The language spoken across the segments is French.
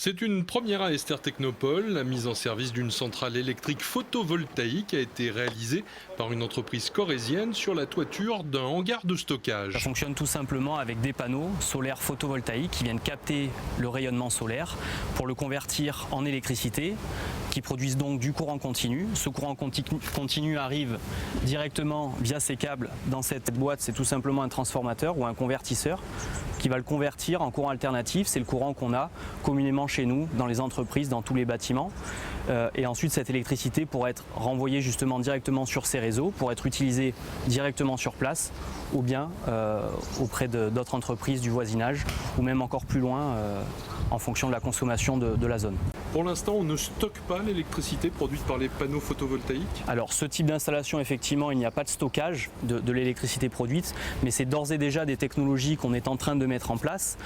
C'est une première à Esther Technopole. La mise en service d'une centrale électrique photovoltaïque a été réalisée par une entreprise corrézienne sur la toiture d'un hangar de Ça stockage. fonctionne tout simplement avec des panneaux solaires photovoltaïques qui viennent capter le rayonnement solaire pour le convertir en électricité, qui produisent donc du courant continu. Ce courant continu arrive directement via ces câbles dans cette boîte. C'est tout simplement un transformateur ou un convertisseur qui va le convertir en courant alternatif. C'est le courant qu'on a communément chez nous, dans les entreprises, dans tous les bâtiments. Et ensuite, cette électricité pourra être renvoyée justement directement sur ces réseaux, pour être utilisée directement sur place, ou bien auprès d'autres entreprises du voisinage, ou même encore plus loin, en fonction de la consommation de la zone. Pour l'instant, on ne stocke pas l'électricité produite par les panneaux photovoltaïques. Alors ce type d'installation, effectivement, il n'y a pas de stockage de l'électricité produite, mais c'est d'ores et déjà des technologies qu'on est en train de mettre en place.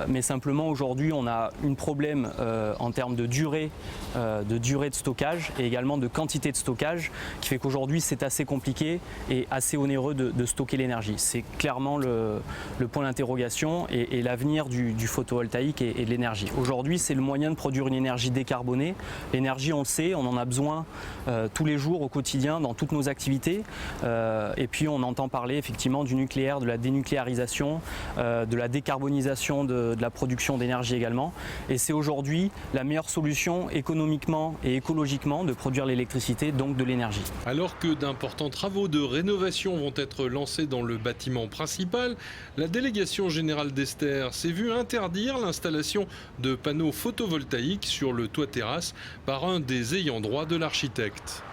Mais simplement aujourd'hui, on a un problème en termes de durée de stockage et également de quantité de stockage, qui fait qu'aujourd'hui c'est assez compliqué et assez onéreux de stocker l'énergie. C'est clairement le point d'interrogation et l'avenir du photovoltaïque et de l'énergie. Aujourd'hui, c'est le moyen de produire une énergie décarbonée. L'énergie, on le sait, on en a besoin tous les jours au quotidien dans toutes nos activités. Et puis on entend parler effectivement du nucléaire, de la dénucléarisation, de la décarbonisation de la production d'énergie également. Et c'est aujourd'hui la meilleure solution économiquement et écologiquement de produire l'électricité, donc de l'énergie. Alors que d'importants travaux de rénovation vont être lancés dans le bâtiment principal, la délégation générale d'Esther s'est vue interdire l'installation de panneaux photovoltaïques sur le toit terrasse par un des ayants droit de l'architecte.